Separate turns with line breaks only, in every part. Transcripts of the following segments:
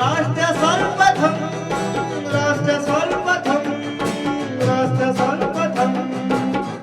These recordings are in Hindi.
राष्ट्र सर्वप्रथम, राष्ट्र सर्वप्रथम, राष्ट्र सर्वप्रथम,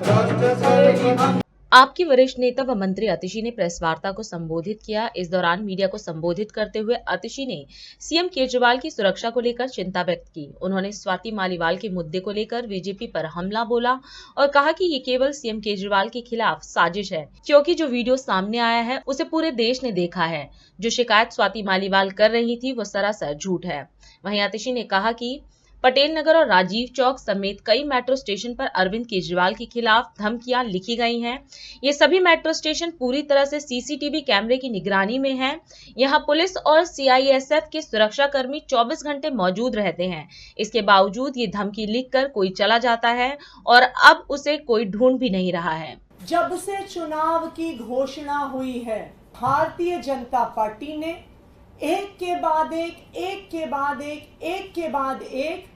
राष्ट्र सर्वप्रथम।
आपके वरिष्ठ नेता व मंत्री अतिशी ने प्रेस वार्ता को संबोधित किया। इस दौरान मीडिया को संबोधित करते हुए अतिशी ने सीएम केजरीवाल की सुरक्षा को लेकर चिंता व्यक्त की। उन्होंने स्वाति मालीवाल के मुद्दे को लेकर बीजेपी पर हमला बोला और कहा कि ये केवल सीएम केजरीवाल के खिलाफ साजिश है, क्योंकि जो वीडियो सामने आया है उसे पूरे देश ने देखा है। जो शिकायत स्वाति मालीवाल कर रही थी वो सरासर झूठ है। वहीं अतिशी ने कहा कि पटेल नगर और राजीव चौक समेत कई मेट्रो स्टेशन पर अरविंद केजरीवाल के खिलाफ धमकियां लिखी गई हैं। ये सभी मेट्रो स्टेशन पूरी तरह से सीसीटीवी कैमरे की निगरानी में हैं। यहां पुलिस और सीआईएसएफ के सुरक्षा कर्मी 24 घंटे मौजूद रहते हैं। इसके बावजूद ये धमकी लिखकर कोई चला जाता है और अब उसे कोई ढूंढ भी नहीं रहा है।
जब से चुनाव की घोषणा हुई है, भारतीय जनता पार्टी ने एक के बाद एक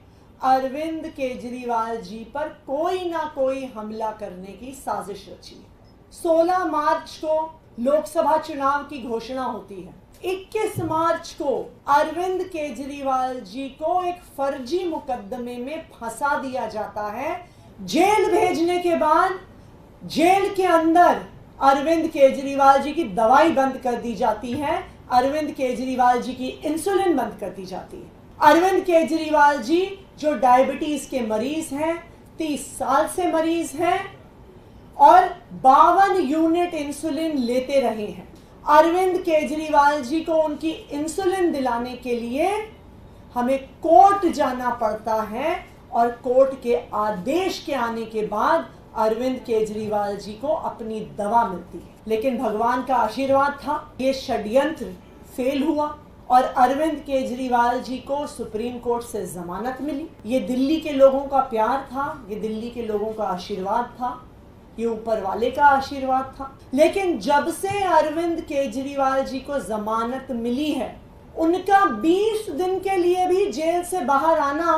अरविंद केजरीवाल जी पर कोई ना कोई हमला करने की साजिश रची। 16 मार्च को लोकसभा चुनाव की घोषणा होती है। 21 मार्च को अरविंद केजरीवाल जी को एक फर्जी मुकदमे में फंसा दिया जाता है। जेल भेजने के बाद जेल के अंदर अरविंद केजरीवाल जी की दवाई बंद कर दी जाती है। अरविंद केजरीवाल जी की इंसुलिन बंद कर दी जाती है। अरविंद केजरीवाल जी जो डायबिटीज के मरीज हैं, 30 साल से मरीज हैं और 52 यूनिट इंसुलिन लेते रहे हैं। अरविंद केजरीवाल जी को उनकी इंसुलिन दिलाने के लिए हमें कोर्ट जाना पड़ता है और कोर्ट के आदेश के आने के बाद अरविंद केजरीवाल जी को अपनी दवा मिलती है। लेकिन भगवान का आशीर्वाद था, ये षड्यंत्र फेल हुआ और अरविंद केजरीवाल जी को सुप्रीम कोर्ट से जमानत मिली। ये दिल्ली के लोगों का प्यार था, ये दिल्ली के लोगों का आशीर्वाद था, ये ऊपर वाले का आशीर्वाद था। लेकिन जब से अरविंद केजरीवाल जी को जमानत मिली है, उनका 20 दिन के लिए भी जेल से बाहर आना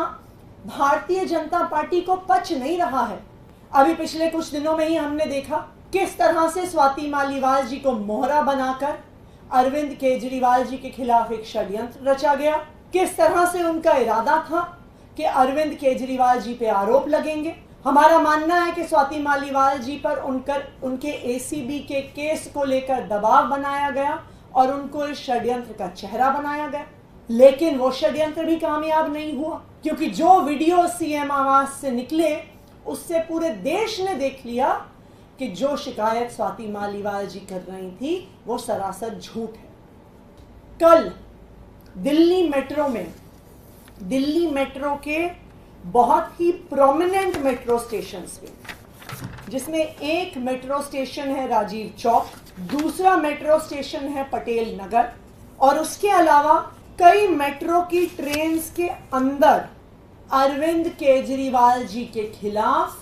भारतीय जनता पार्टी को पच नहीं रहा है। अभी पिछले कुछ दिनों में ही हमने देखा किस तरह से स्वाति मालीवाल जी को मोहरा बनाकर अरविंद केजरीवाल जी के खिलाफ एक षड्यंत्र रचा गया। किस तरह से उनका इरादा था कि अरविंद केजरीवाल जी पे आरोप लगेंगे। हमारा मानना है कि स्वाति मालीवाल जी पर उनके एसीबी के केस को लेकर दबाव बनाया गया और उनको इस षड्यंत्र का चेहरा बनाया गया। लेकिन वो षड्यंत्र भी कामयाब नहीं हुआ, क्योंकि जो वीडियो सीएम आवास से निकले उससे पूरे देश ने देख लिया कि जो शिकायत स्वाति मालीवाल जी कर रही थी वो सरासर झूठ है। कल दिल्ली मेट्रो के बहुत ही प्रोमिनेंट मेट्रो स्टेशंस में, जिसमें एक मेट्रो स्टेशन है राजीव चौक, दूसरा मेट्रो स्टेशन है पटेल नगर और उसके अलावा कई मेट्रो की ट्रेन्स के अंदर अरविंद केजरीवाल जी के खिलाफ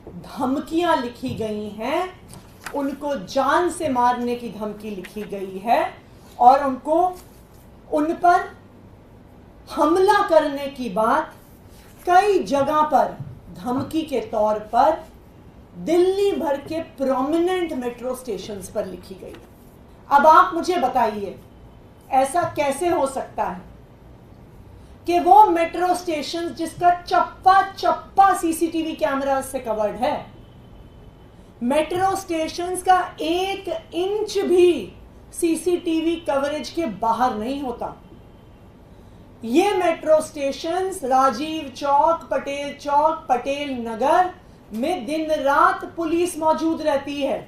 धमकियां लिखी गई हैं। उनको जान से मारने की धमकी लिखी गई है और उन पर हमला करने की बात कई जगह पर धमकी के तौर पर दिल्ली भर के प्रोमिनेंट मेट्रो स्टेशंस पर लिखी गई। अब आप मुझे बताइए, ऐसा कैसे हो सकता है कि वो मेट्रो स्टेशन जिसका चप्पा चप्पा सीसीटीवी कैमरा से कवर्ड है, मेट्रो स्टेशंस का 1 इंच भी सीसीटीवी कवरेज के बाहर नहीं होता। ये मेट्रो स्टेशंस राजीव चौक, पटेल नगर में दिन रात पुलिस मौजूद रहती है,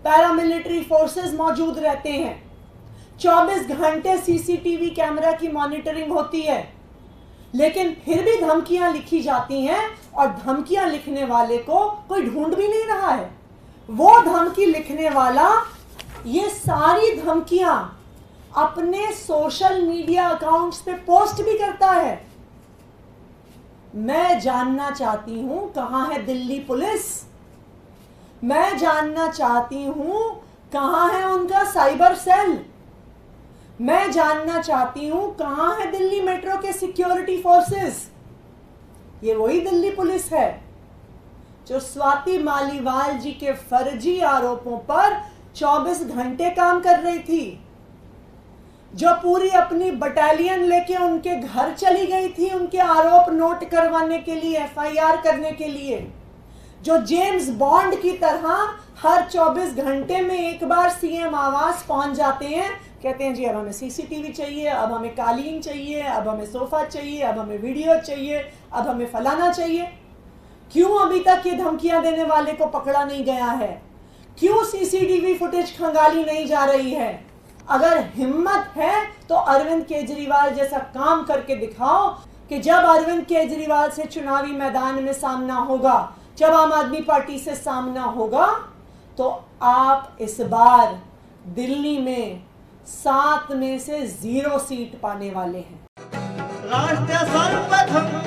पैरामिलिट्री फोर्सेस मौजूद रहते हैं, 24 घंटे सीसीटीवी कैमरा की मॉनिटरिंग होती है। लेकिन फिर भी धमकियां लिखी जाती हैं और धमकियां लिखने वाले को कोई ढूंढ भी नहीं रहा है। वो धमकी लिखने वाला ये सारी धमकियां अपने सोशल मीडिया अकाउंट्स पे पोस्ट भी करता है। मैं जानना चाहती हूं कहां है दिल्ली पुलिस, मैं जानना चाहती हूं कहां है उनका साइबर सेल, मैं जानना चाहती हूं कहां है दिल्ली मेट्रो के सिक्योरिटी फोर्सेस। ये वही दिल्ली पुलिस है जो स्वाति मालीवाल जी के फर्जी आरोपों पर 24 घंटे काम कर रही थी। जो पूरी अपनी बटालियन लेके उनके घर चली गई थी उनके आरोप नोट करवाने के लिए, एफआईआर करने के लिए, जो जेम्स बॉन्ड की तरह हर 24 घंटे में एक बार सीएम आवास पहुंच जाते हैं, कहते हैं जी अब हमें सीसीटीवी चाहिए, अब हमें कालीन चाहिए, अब हमें सोफा चाहिए, अब हमें वीडियो चाहिए, अब हमें फलाना चाहिए। क्यों अभी तक ये धमकियां देने वाले को पकड़ा नहीं गया है? क्यों सीसीटीवी फुटेज खंगाली नहीं जा रही है? अगर हिम्मत है तो अरविंद केजरीवाल जैसा काम करके दिखाओ कि जब अरविंद केजरीवाल से चुनावी मैदान में सामना होगा, जब आम आदमी पार्टी से सामना होगा, तो आप इस बार दिल्ली में 7 में से 0 सीट पाने वाले हैं।
राष्ट्र सर्वप्रथम